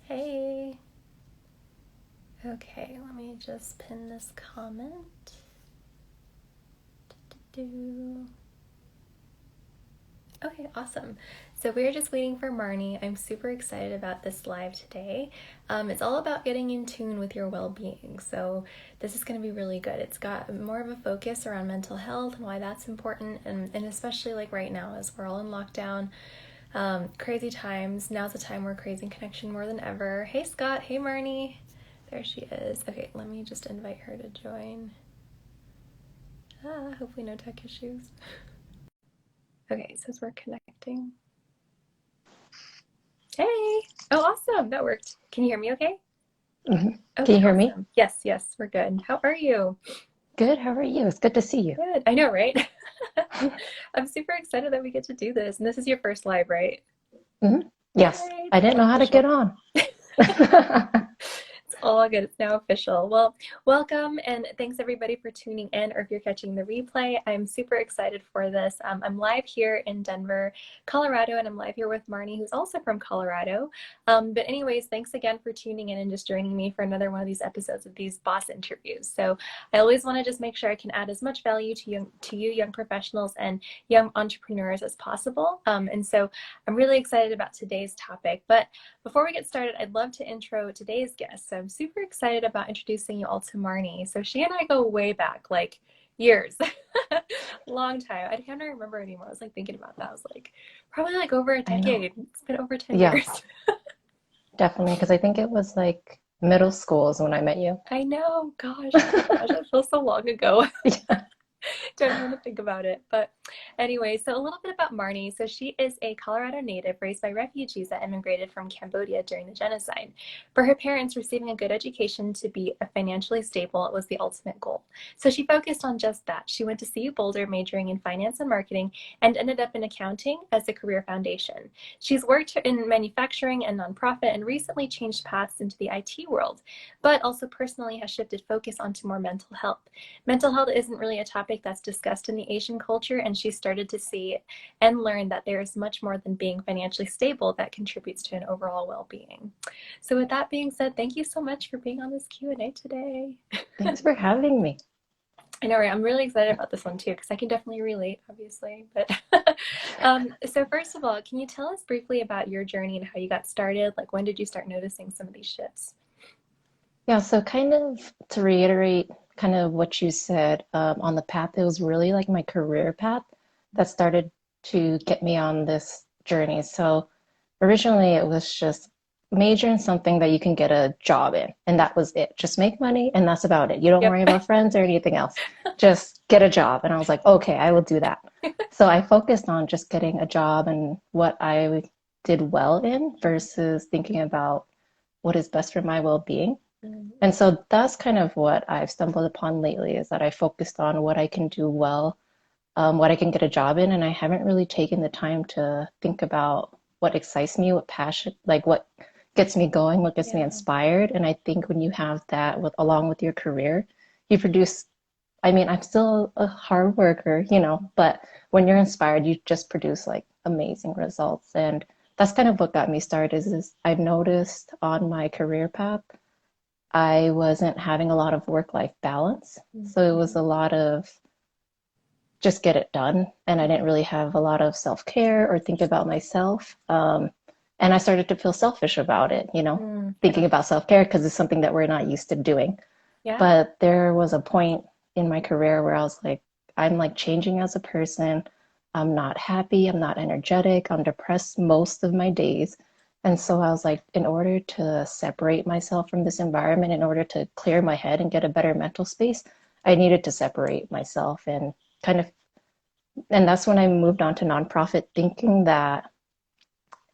Hey. Okay, let me just pin this comment. Do. Okay, awesome. So we're just waiting for Marny. I'm super excited about this live today. It's all about getting in tune with your well-being. So this is going to be really good. It's got more of a focus around mental health and why that's important, and especially like right now as we're all in lockdown. Crazy times. Now's the time we're craving connection more than ever. Hey Scott. Hey Marny. There she is. Okay, let me just invite her to join. Hopefully no tech issues. Okay, it says we're connecting. Hey! Oh, awesome. That worked. Can you hear me okay? Mm-hmm. Can Okay, you hear me? awesome. Yes, we're good. How are you? Good. How are you? It's good to see you. Good. I know, right? I'm super excited that we get to do this. And this is your first live, right? Hmm. Yes, Yay, it's I didn't all know how to get official. on. It's all good. It's now official. Well, welcome and thanks everybody for tuning in, or if you're catching the replay. I'm super excited for this. I'm live here in Denver, Colorado, and I'm live here with Marny, who's also from Colorado. But anyways, thanks again for tuning in and just joining me for another one of these episodes of these boss interviews. So I always want to just make sure I can add as much value to you young professionals and young entrepreneurs as possible. And so I'm really excited about today's topic. But before we get started, I'd love to intro today's guest. So I'm super excited about introducing you all to Marny. So she and I go way back, like years, long time. I can't remember anymore. I was like thinking about that. I was like, probably like over a I know. decade. It's been over 10 Yeah, years. definitely. Because I think it was like middle school is when I met you. I know, gosh, oh my gosh, that feels so long ago. Yeah. Don't even want to think about it. But anyway, so a little bit about Marny. So she is a Colorado native raised by refugees that immigrated from Cambodia during the genocide. For her parents, receiving a good education to be financially stable was the ultimate goal. So she focused on just that. She went to CU Boulder, majoring in finance and marketing, and ended up in accounting as a career foundation. She's worked in manufacturing and nonprofit and recently changed paths into the IT world, but also personally has shifted focus onto more mental health. Mental health isn't really a topic that's discussed in the Asian culture, and she started to see and learn that there is much more than being financially stable that contributes to an overall well-being. So with that being said, thank you so much for being on this Q&A today. Thanks for having me. I know, right? I'm really excited about this one too, because I can definitely relate, obviously. But so first of all, can you tell us briefly about your journey and how you got started? Like, when did you start noticing some of these shifts? Yeah, so kind of to reiterate kind of what you said on the path, it was really like my career path that started to get me on this journey. So originally it was just major in something that you can get a job in, and that was it. Just make money, and that's about it. You don't Yep. worry about friends or anything else. Just get a job. And I was like, okay, I will do that. So I focused on just getting a job and what I did well in versus thinking about what is best for my well-being. And so that's kind of what I've stumbled upon lately is that I focused on what I can do well, what I can get a job in, and I haven't really taken the time to think about what excites me, what passion, like what gets me going, what gets me Yeah. inspired. And I think when you have that with along with your career, you produce, I mean, I'm still a hard worker, but when you're inspired, you just produce like amazing results. And that's kind of what got me started is I've noticed on my career path I wasn't having a lot of work-life balance. So it was Mm-hmm. a lot of just get it done. And I didn't really have a lot of self-care or think about myself. And I started to feel selfish about it, Yeah. thinking about self-care because it's something that we're not used to doing. Yeah. But there was a point in my career where I was like, I'm like changing as a person. I'm not happy. I'm not energetic. I'm depressed most of my days. And so I was like, in order to separate myself from this environment, in order to clear my head and get a better mental space, I needed to separate myself and kind of, and that's when I moved on to nonprofit, thinking that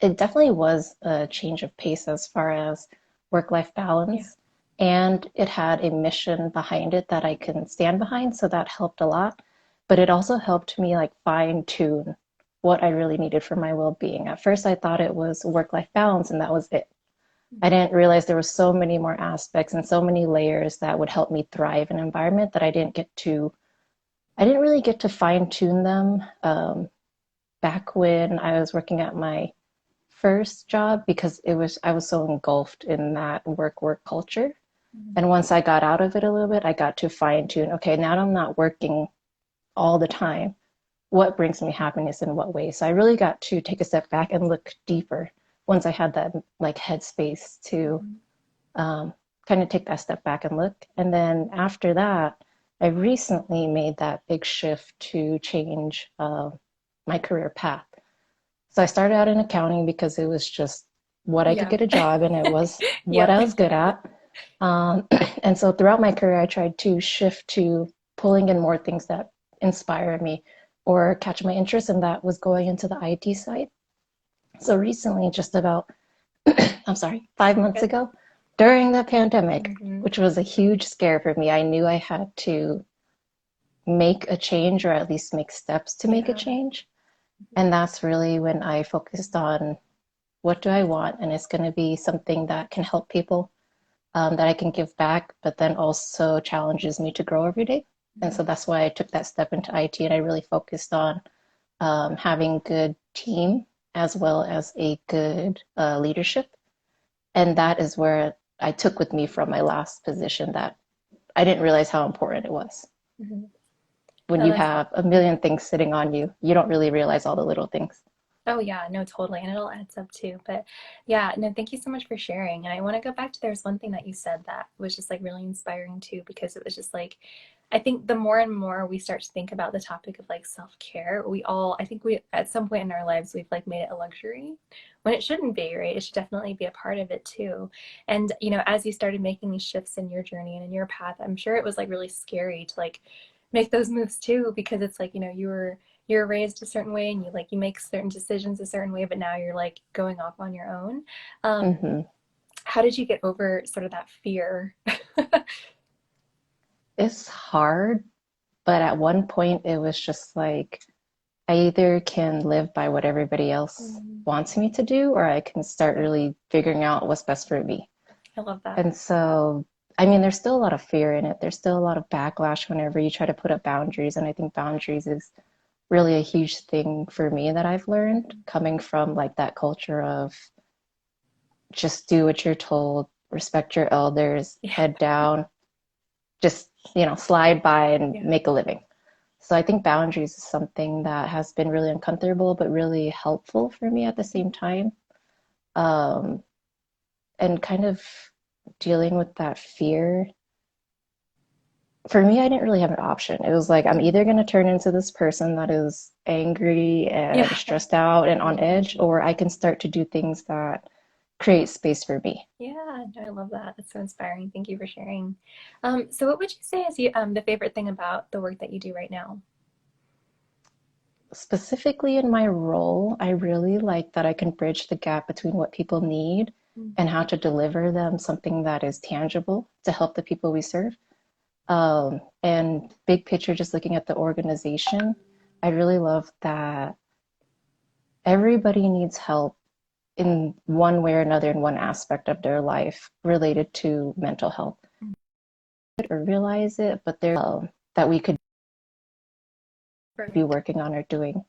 it definitely was a change of pace as far as work-life Yeah. balance. And it had a mission behind it that I can stand behind. So that helped a lot. But it also helped me like fine tune what I really needed for my well-being. At first, I thought it was work-life balance and that was it. I didn't realize there were so many more aspects and so many layers that would help me thrive in an environment that I didn't really get to fine tune them back when I was working at my first job because I was so engulfed in that work culture. Mhm. And once I got out of it a little bit, I got to fine tune, okay, now I'm not working all the time. What brings me happiness in what way? So I really got to take a step back and look deeper once I had that like headspace to Mhm. um, kind of take that step back and look. And then after that, I recently made that big shift to change my career path. So I started out in accounting because it was just what I could Yeah. get a job and it was what Yep. I was good at. Um, and so throughout my career, I tried to shift to pulling in more things that inspire me or catch my interest, and that was going into the IT side. So recently, just about, I'm sorry, 5 months Good. ago, during the pandemic, Hmm. which was a huge scare for me, I knew I had to make a change or at least make steps to make a Yeah. change. And that's really when I focused on what do I want? And it's going to be something that can help people, that I can give back, but then also challenges me to grow every day. And Mhm. so that's why I took that step into IT and I really focused on having good team as well as a good leadership. And that is where I took with me from my last position that I didn't realize how important it was. Mhm. When Oh, you that's have a million things sitting on you, you don't really realize all the little things. Oh yeah, no, totally. And it all adds up too. But yeah, no, thank you so much for sharing. And I want to go back to there's one thing that you said that was just like really inspiring too, because it was just like I think the more and more we start to think about the topic of like self-care, I think we at some point in our lives we've like made it a luxury when it shouldn't be, right? It should definitely be a part of it too. And as you started making these shifts in your journey and in your path, I'm sure it was like really scary to like make those moves too, because it's like, you're raised a certain way and you make certain decisions a certain way, but now you're like going off on your own. Mm-hmm. How did you get over sort of that fear? It's hard, but at one point it was just like I either can live by what everybody else Mm, wants me to do, or I can start yeah, really figuring out what's best for me. I love that. And so, I mean, there's still a lot of fear in it. There's still a lot of backlash whenever you try to put up boundaries. And I think boundaries is really a huge thing for me that I've learned Mhm. coming from like that culture of just do what you're told, respect your elders, Yeah, head down, just, slide by and yeah. make a living. So I think boundaries is something that has been really uncomfortable, but really helpful for me at the same time. Um, and kind of dealing with that fear. For me, I didn't really have an option. It was like, I'm Mhm. either going to turn into this person that is angry and Yeah. stressed out and on Mhm. edge, or I can start to do things that create space for me. Yeah, no, I love that. That's so inspiring. Thank you for sharing. So what would you say is the favorite thing about the work that you do right now? Specifically in my role, I really like that I can bridge the gap between what people need Mm. and how to deliver them something that is tangible to help the people we serve. And big picture, just looking at the organization, I really love that everybody needs help in one way or another in one aspect of their life related to mental health or realize it, but there's that we could be Right. working on or doing.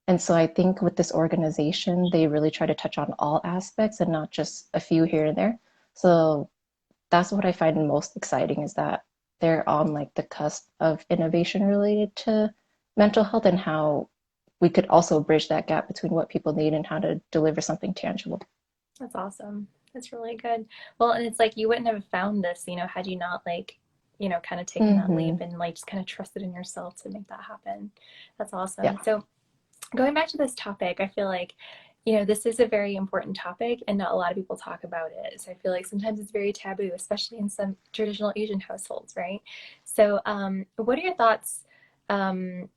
And so I think with this organization, they really try to touch on all aspects and not just a few here and there. So that's what I find most exciting is that they're on like the cusp of innovation related to mental health and how we could also bridge that gap between what people need and how to deliver something tangible. That's awesome. That's really good. Well, and it's like you wouldn't have found this, had you not kind of taken that leap Mm-hmm. and like just kind of trusted in yourself to make that happen. That's Yeah. awesome. So going back to this topic, I feel like, this is a very important topic and not a lot of people talk about it. So I feel like sometimes it's very taboo, especially in some traditional Asian households, right? So, what are your thoughts, um,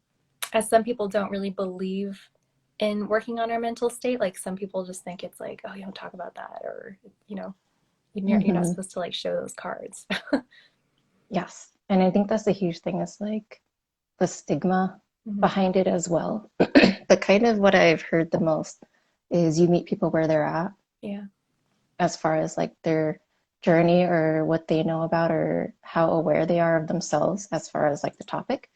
as some people don't really believe in working on our mental state? Like some people just think it's like, oh, you don't talk about that, or, you know, you're not Mm-hmm. supposed to like show those cards. Yes. And I think that's a huge thing is like the stigma Hmm. behind it as well. But kind of what I've heard the most is you meet people where they're at Yeah. as far as like their journey or what they know about or how aware they are of themselves as far as like the topic.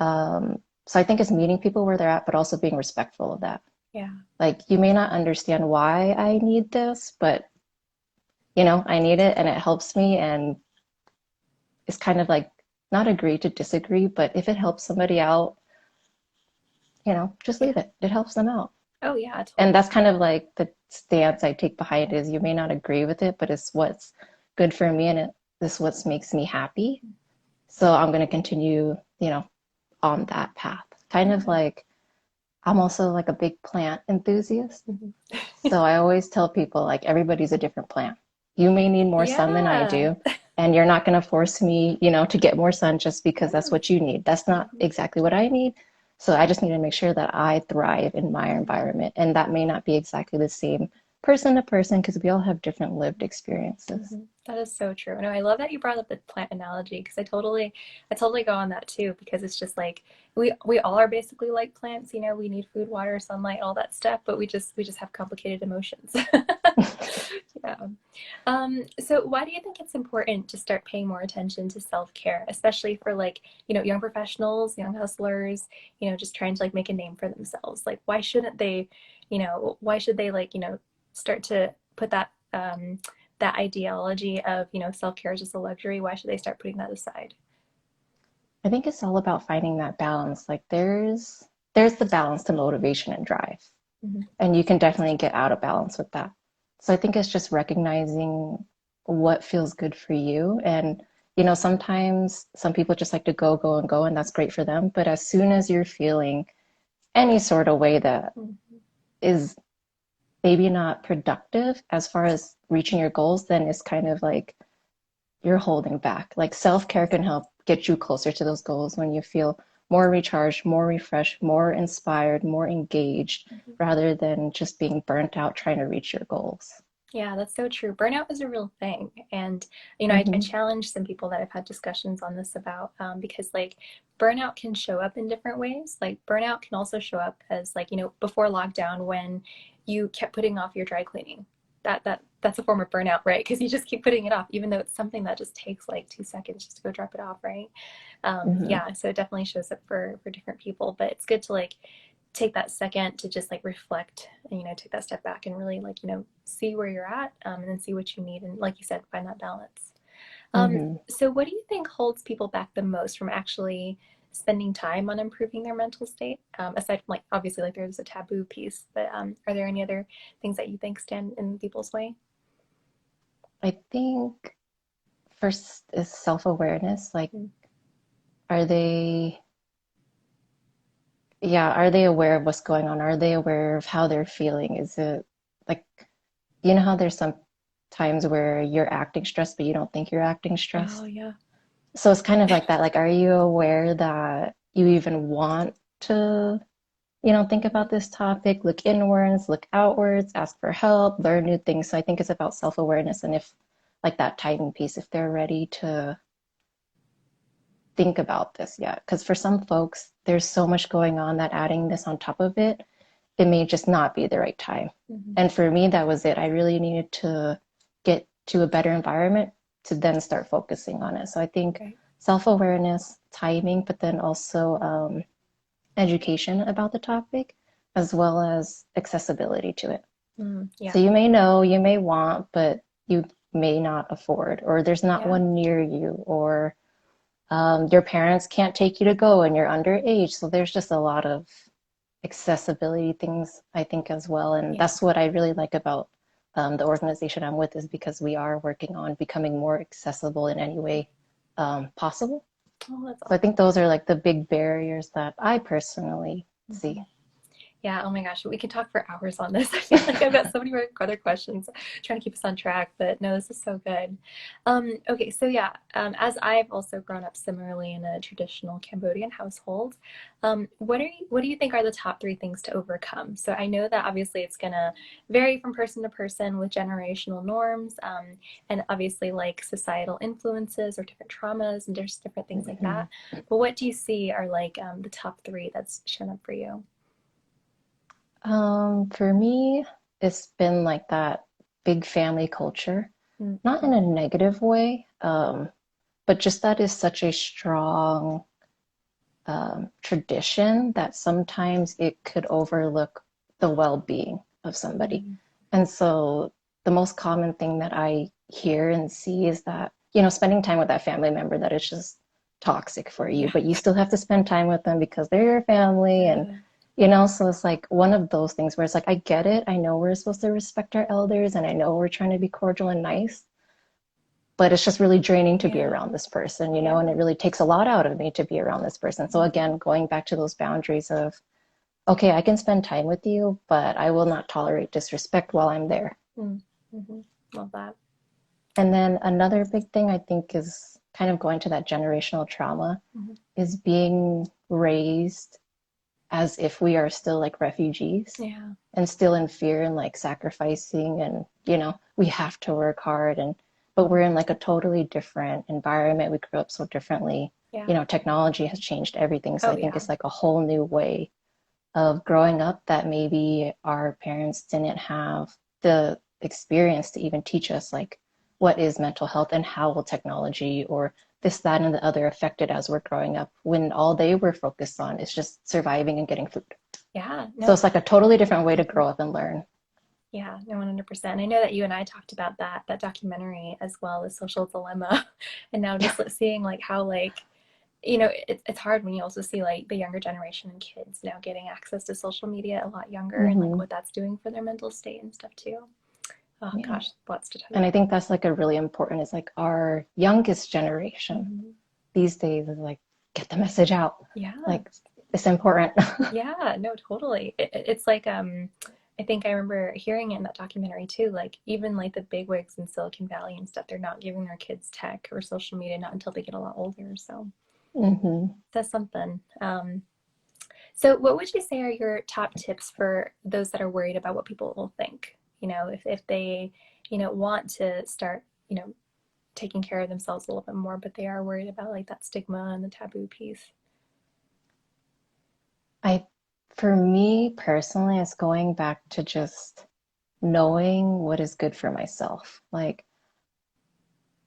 So I think it's meeting people where they're at, but also being respectful of that. Yeah. Like you may not understand why I need this, but you know, I need it and it helps me and it's kind of like not agree to disagree, but if it helps somebody out, you know, just Yeah. leave it. It helps them out. Oh, yeah, And totally. that's kind of like the stance I take behind it is you may not agree with it, but it's what's good for me and it's what makes me happy. So I'm going to continue, you know, on that path. Kind of Yeah. like I'm also like a big plant enthusiast. Mhm. So I always tell people like everybody's a different plant. You may need more sun than I Yeah. do, and you're not going to force me, you know, to get more sun just because that's Yeah. what you need. That's not Mhm. exactly what I need. So I just need to make sure that I thrive in my Mhm. environment. And that may not be exactly the same person to person because we all have different lived experiences. That is so true. No, I love that you brought up the plant analogy because I totally go on that too because it's just like we all are basically like plants, you know, we need food, water, sunlight, all that stuff, but we just have complicated emotions. Yeah. So why do you think it's important to start paying more attention to self-care, especially for like, you know, young professionals, young hustlers, you know, just trying to like make a name for themselves? Like, why shouldn't they, you know, why should they like, you know, start to put that that ideology of, you know, self-care is just a luxury? Why should they start putting that aside? I think it's all about finding that balance. Like there's the balance to motivation and drive. Mm-hmm. And you can definitely get out of balance with that. So I think it's just recognizing what feels good for you. And, you know, sometimes some people just like to go, go, and go, and that's great for them. But as soon as you're feeling any sort of way that Mm-hmm. is maybe not productive as far as reaching your goals, then it's kind of like you're holding back. Like self care can help get you closer to those goals when you feel more recharged, more refreshed, more inspired, more engaged, Mm-hmm. rather than just being burnt out trying to reach your goals. Yeah, that's so true. Burnout is a real thing. And, you know, I Mm-hmm. challenge some people that I've had discussions on this about because, like, burnout can show up in different ways. Like, burnout can also show up as, like, you know, before lockdown when you kept putting off your dry cleaning. That's a form of burnout, right? Because you just keep putting it off, even though it's something that just takes like 2 seconds just to go drop it off, right? Mm-hmm. Yeah, so it definitely shows up for different people, but it's good to like take that second to just like reflect and, you know, take that step back and really like, you know, see where you're at, and then see what you need and like you said, find that balance. Mm-hmm. So what do you think holds people back the most from actually spending time on improving their mental state, aside from like obviously like there's a taboo piece, but are there any other things that you think stand in people's way? I think first is self awareness. Like, Mm. are they, yeah, are they aware of what's going on? Are they aware of how they're feeling? Is it like, you know how there's some times where you're acting stressed, but you don't think you're acting Oh stressed? yeah. So it's kind of like that. Like, are you aware that you even want to, you know, think Mm-hmm. about this topic, look inwards, look outwards, ask for help, learn new things? So I think it's about self-awareness and if like that timing piece, if they're ready to think about this yet. Because for some folks, there's so much going on that adding this on top of it, it may just not be the right time. Mm-hmm. And for me, that was it. I really needed to get to a better environment to then start focusing on it. So I think Right. self awareness, timing, but then also education about the topic, as well as accessibility to it. So Yeah. you may know, you may want, but you may not afford, or there's not Yeah. one near you, or your parents can't take you to go and you're underage. So there's just a lot of accessibility things, I think, as well. And Yeah. that's what I really like about the organization I'm with is because we are working on becoming more accessible in any way possible. Oh, that's So I think awesome. those are like the big barriers that I personally Mm-hmm. see. Yeah, oh my gosh, we could talk for hours on this. I feel like I've got so many more other questions trying to keep us on track, but no, this is so good. Okay, so yeah, as I've also grown up similarly in a traditional Cambodian household, what do you think are the top three things to overcome? So I know that obviously it's gonna vary from person to person with generational norms, and obviously like societal influences or different traumas and just different things like Mm-hmm. that. But what do you see are like the top three that's shown up for you? For me, it's been like that big family culture, not Mm-hmm. in a negative way, but just that is such a strong tradition that sometimes it could overlook the well-being of somebody. Mm, And so the most common thing that I hear and see is that, spending time with that family member that is just toxic for you, yeah. but you still have to spend time with them because they're your family. And, Yeah. so it's like one of those things where it's like, I get it. I know we're supposed to respect our elders and I know we're trying to be cordial and nice, but it's just really draining to be Yeah. around this person, Yeah. and it really takes a lot out of me to be around this person. So again, going back to those boundaries of, okay, I can spend time with you, but I will not tolerate disrespect while I'm there. Mm-hmm. Love that. And then another big thing I think is kind of going to that generational trauma Mm-hmm. is being raised as if we are still like refugees Yeah. and still in fear and like sacrificing and we have to work hard but we're in like a totally different environment. We grew up so differently. Yeah. Technology has changed everything. So Oh, I think yeah. it's like a whole new way of growing up that maybe our parents didn't have the experience to even teach us like what is mental health and how will technology or this, that, and the other affect it as we're growing up when all they were focused on is just surviving and getting food. Yeah. So No. it's like a totally different way to grow up and learn. Yeah, no, 100%. I know that you and I talked about that documentary as well as Social Dilemma, and now just seeing like how like it's hard when you also see like the younger generation and kids now getting access to social media a lot younger and like Mm-hmm. what that's doing for their mental state and stuff too. Oh Yeah. gosh, lots to talk And I about. think that's like a really important is like our youngest generation Hmm. these days is like, get the message out. Yeah, Like, it's important. yeah, no, totally. It's like I think I remember hearing it in that documentary too. Like even like the bigwigs in Silicon Valley and stuff, they're not giving their kids tech or social media not until they get a lot older. So Mm-hmm. that's something. So what would you say are your top tips for those that are worried about what people will think? If they, want to start, taking care of themselves a little bit more, but they are worried about like that stigma and the taboo piece. I, for me personally, it's going back to just knowing what is good for myself. Like,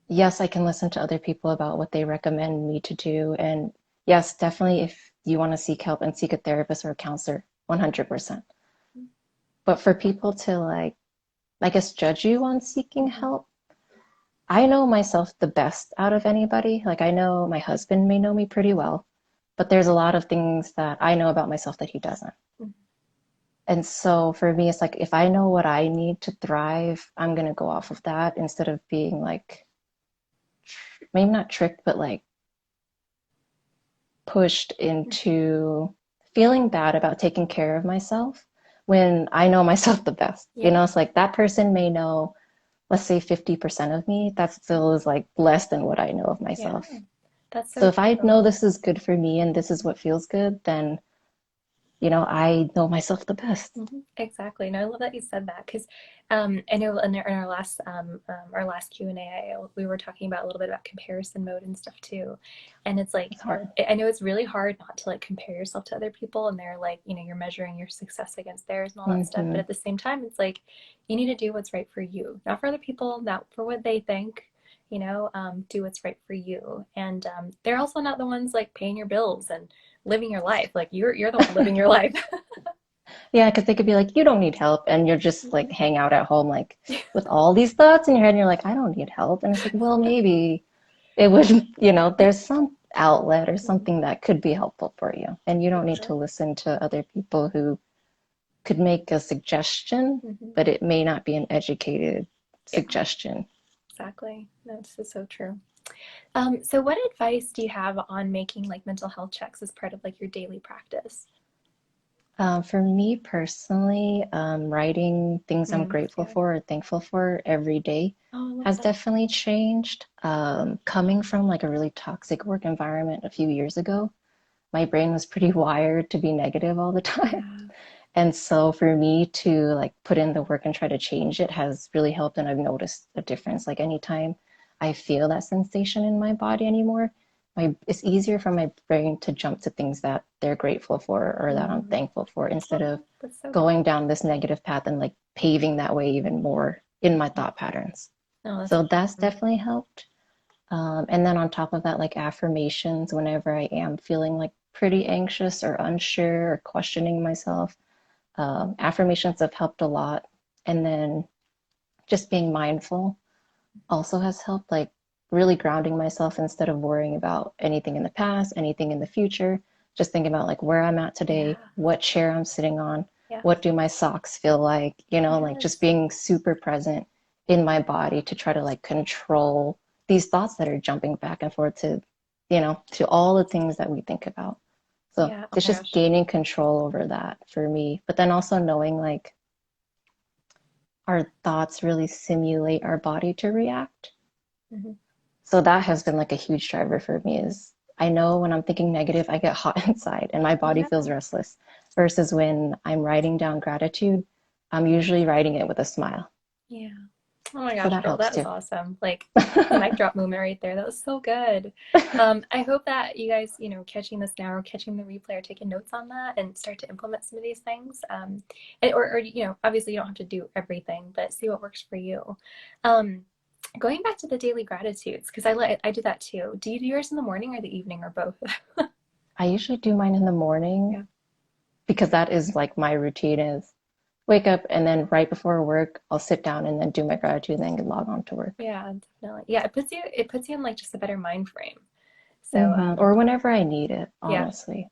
yes, I can listen to other people about what they recommend me to do. And yes, definitely if you want to seek help and seek a therapist or a counselor, 100%. But for people to like, I guess, judge you on seeking Mm-hmm. help, I know myself the best out of anybody. Like, I know my husband may know me pretty well, but there's a lot of things that I know about myself that he doesn't. Mm-hmm. And so for me, it's like if I know what I need to thrive, I'm going to go off of that instead of being like, maybe not tricked, but like pushed into feeling bad about taking care of myself when I know myself the best. Yeah. It's like that person may know, let's say 50% of me, that still is like less than what I know of Yeah. myself. That's So so if I true. know this is good for me and this is what feels good, then, I know myself the best. Exactly. No, I love that you said that because I know in our last Q&A, we were talking about a little bit about comparison mode and stuff too. And it's like It's hard. I know it's really hard not to like compare yourself to other people and they're like, you're measuring your success against theirs and all that stuff. But Mm-hmm. at the same time, it's like you need to do what's right for you, not for other people, not for what they think. Do what's right for you. And they're also not the ones like paying your bills and living your life. Like you're the one living your life. Yeah, because they could be like, you don't need help. And you're just like hang out at home, like with all these thoughts in your head. And you're like, I don't need help. And it's like, well, maybe it would, there's some outlet or something that could be helpful for you. And you For don't need sure. to listen to other people who could make a suggestion, Hmm. but it may not be an educated Yeah, suggestion. exactly. That's so true. So what advice do you have on making like mental health checks as part of like your daily practice? For me personally, writing things I'm grateful Yeah. for or thankful for every day Oh, I love has that. definitely changed. Coming from like a really toxic work environment a few years ago, my brain was pretty wired to be negative all the time. Yeah. And so for me to like put in the work and try to change it has really helped. And I've noticed a difference. Like anytime I feel that sensation in my body anymore, it's easier for my brain to jump to things that they're grateful for or that I'm Mm. thankful for instead of Oh, that's so going down this negative path and like paving that way even more in my cool. thought patterns. Oh, that's So that's awesome. definitely helped. And then on top of that, like affirmations, whenever I am feeling like pretty anxious or unsure or questioning myself, Affirmations have helped a lot. And then just being mindful also has helped, like really grounding myself instead of worrying about anything in the past, anything in the future. Just thinking about like where I'm at today, Yeah. what chair I'm sitting on, Yeah. what do my socks feel like, like just Yes. being super present in my body to try to like control these thoughts that are jumping back and forth to all the things that we think about. So Yeah. Oh it's my just gosh. gaining control over that for me. But then also knowing like our thoughts really simulate our body to react. Hmm. So that has been like a huge driver for me is I know when I'm thinking negative, I get hot inside and my body Yeah. feels restless. Versus when I'm writing down gratitude, I'm usually writing it with a smile. Yeah. Oh my So gosh, that girl, helps that was too. awesome. Like mic drop moment right there. That was so good. I hope that you guys, catching this now or catching the replay are taking notes on that and start to implement some of these things. Or obviously you don't have to do everything, but see what works for you. Um, Going back to the daily gratitudes, because I do that too. Do you do yours in the morning or the evening or both? I usually do mine in the morning Yeah. because that is like my routine is wake up and then right before work, I'll sit down and then do my gratitude and then log on to work. Yeah, definitely. Yeah, it puts you in like just a better mind frame. So, Or whenever I need it, yeah. honestly.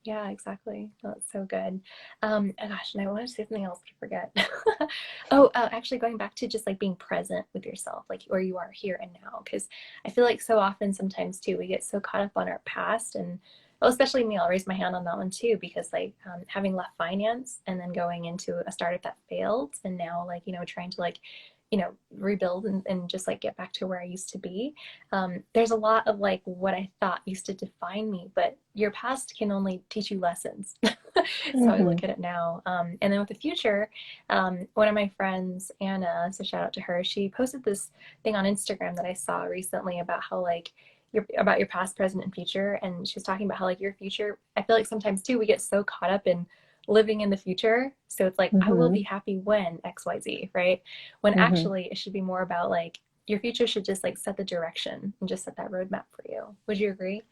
Yeah, exactly. Oh, that's so good. And gosh, and I wanted to say something else, but I forget. Oh, actually, going back to just like being present with yourself, like where you are here and now, because I feel like so often, sometimes too, we get so caught up on our past, and well, especially me, I'll raise my hand on that one too, because like having left finance and then going into a startup that failed, and now like trying to like rebuild and just like get back to where I used to be. There's a lot of like what I thought used to define me, but your past can only teach you lessons. So I Mm-hmm. look at it now. And then with the future, one of my friends, Anna, so shout out to her, she posted this thing on Instagram that I saw recently about how like about your past, present, and future. And she was talking about how like your future, I feel like sometimes too, we get so caught up in living in the future. So it's like, I will Mm-hmm. be happy when XYZ, right? When Mm-hmm. actually it should be more about like your future should just like set the direction and just set that roadmap for you. Would you agree?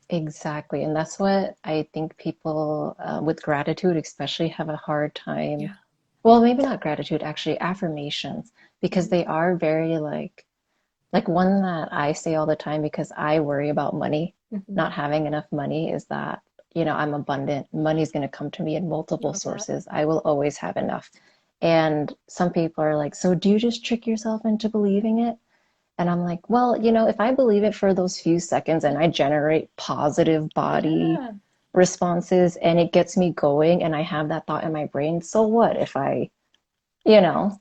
Exactly. And that's what I think people with gratitude, especially, have a hard time. Yeah. Well, maybe not gratitude, actually, affirmations, because Mm-hmm. they are very like one that I say all the time because I worry about money, Mm-hmm. not having enough money is that, I'm abundant. Money's going to come to me in multiple Love that. sources. I will always have enough. And some people are like, so do you just trick yourself into believing it? And I'm like, well, if I believe it for those few seconds and I generate positive body Yeah. responses and it gets me going and I have that thought in my brain, so what if I, you know,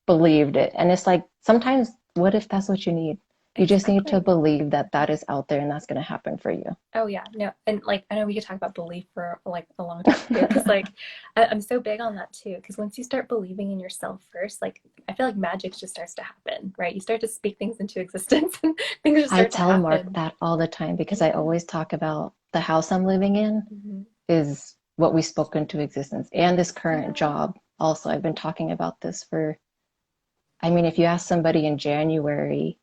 believed it? And it's like sometimes, what if that's what you need? You just need to Exactly. believe that that is out there and that's going to happen for you. Oh yeah, no, and like I know we could talk about belief for like a long time too, because like I'm so big on that too. Because once you start believing in yourself first, like I feel like magic just starts to happen, right? You start to speak things into existence, and things just I start to tell Mark happen. that all the time because I Yeah. always talk about the house I'm living in Hmm. is what we spoke into existence and this current Yeah. job. Also, I've been talking about this I mean, if you ask somebody in January,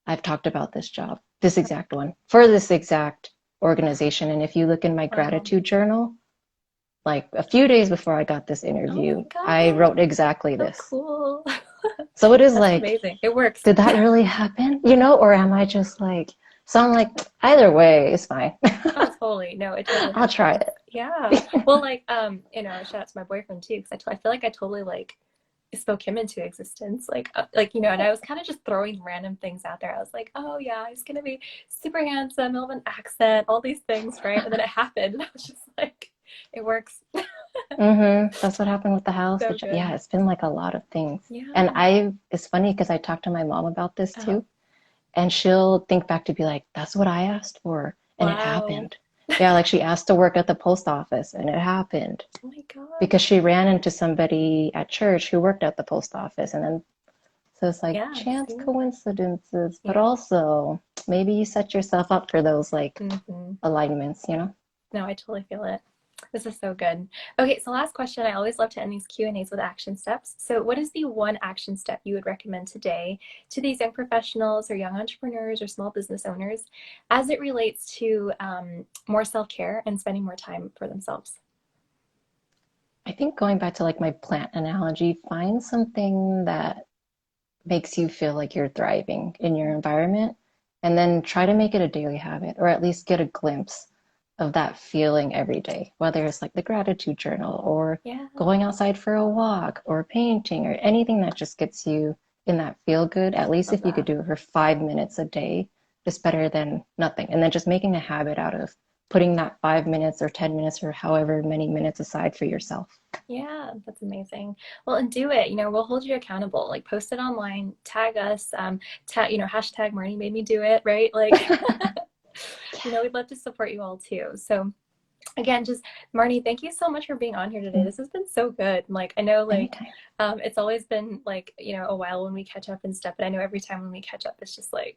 I've talked about this job, this exact one, for this exact organization. And if you look in my Wow. gratitude journal, like a few days before I got this Oh my interview, I God. wrote exactly So this. cool. So it is That's like, amazing. It works. did that really happen? Or am I just like, so I'm like, either way, it's fine. Oh, totally. No, it totally I'll try happens. it. Yeah. Well, like, shout out to my boyfriend too, because I feel like I totally like spoke him into existence. And I was kind of just throwing random things out there. I was like, oh yeah, he's gonna be super handsome, he'll have an accent, all these things, right? And then it happened. And I was just like, it works. That's what happened with the house. So Yeah, good. it's been like a lot of things. And Yeah. it's funny because I talked to my mom about this Uh, too. And she'll think back to be like, that's what I asked for. And it wow. happened. Yeah, like she asked to work at the post office and it happened Oh my because gosh. she ran into somebody at church who worked at the post office. And then, so it's like Yeah. chance See? coincidences, but Yeah. also maybe you set yourself up for those like Hmm. alignments. No, I totally feel it. This is so good. Okay, so last question. I always love to end these Q&As with action steps. So what is the one action step you would recommend today to these young professionals or young entrepreneurs or small business owners as it relates to more self-care and spending more time for themselves? I think going back to like my plant analogy, find something that makes you feel like you're thriving in your environment, and then try to make it a daily habit, or at least get a glimpse of that feeling every day, whether it's like the gratitude journal or Yeah, going outside for a walk or painting or anything that just gets you in that feel good. At least love if you could that. do it for 5 minutes a day, just better than nothing. And then just making a habit out of putting that 5 minutes or 10 minutes or however many minutes aside for yourself. Yeah, that's amazing. Well, and do it. We'll hold you accountable. Like, post it online, tag us, hashtag Marnie made me do it, right? Like, we'd love to support you all too. So, again, just Marnie, thank you so much for being on here today. This has been so good. Like, I know, like, Anytime. it's always been like, a while when we catch up and stuff, but I know every time when we catch up, it's just like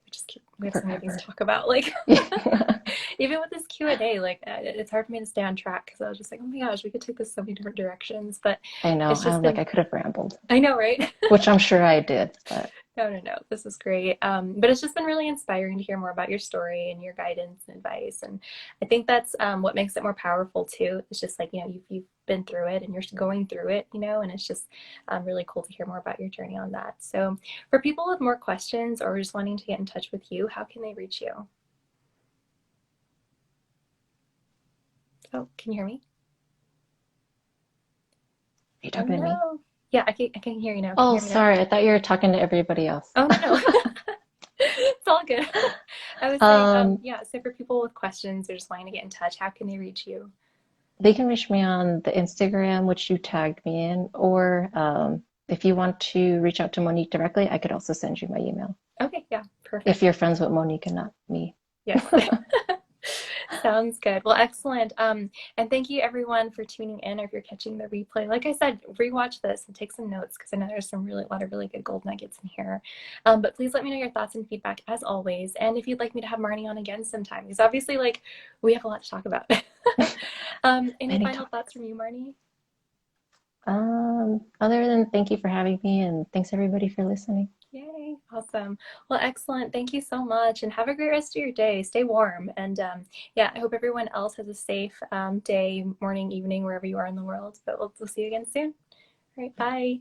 we have so many things to Forever. talk about. Like, Yeah. even with this Q&A, like, it's hard for me to stay on track because I was just like, oh my gosh, we could take this so many different directions. But I know. it's I just was like, been, I could have rambled, I know, right? which I'm sure I did, but No, no, no. This was great. But it's just been really inspiring to hear more about your story and your guidance and advice. And I think that's what makes it more powerful too. It's just like, you've been through it and you're going through it, and it's just really cool to hear more about your journey on that. So for people with more questions or just wanting to get in touch with you, how can they reach you? Oh, can you hear me? are you Oh talking to me? no. Yeah, I can hear you now. Can you Oh, hear me now? sorry. I thought you were talking to everybody else. Oh no, no. It's all good. I was saying, Um, yeah, so for people with questions or just wanting to get in touch, how can they reach you? they can reach me on the Instagram, which you tagged me in, or if you want to reach out to Monique directly, I could also send you my email Okay, yeah, if perfect. you're friends with Monique and not me. Yes. Sounds good. Well, excellent. And thank you everyone for tuning in or if you're catching the replay. Like I said, rewatch this and take some notes because I know there's a lot of really good gold nuggets in here. But please let me know your thoughts and feedback as always. And if you'd like me to have Marnie on again sometime, because obviously, like, we have a lot to talk about. Any Many final thoughts topics. from you, Marnie? Other than thank you for having me and thanks everybody for listening. Yay, awesome. Well, excellent. Thank you so much and have a great rest of your day. Stay warm. And yeah, I hope everyone else has a safe day, morning, evening, wherever you are in the world. But we'll see you again soon. All right, bye.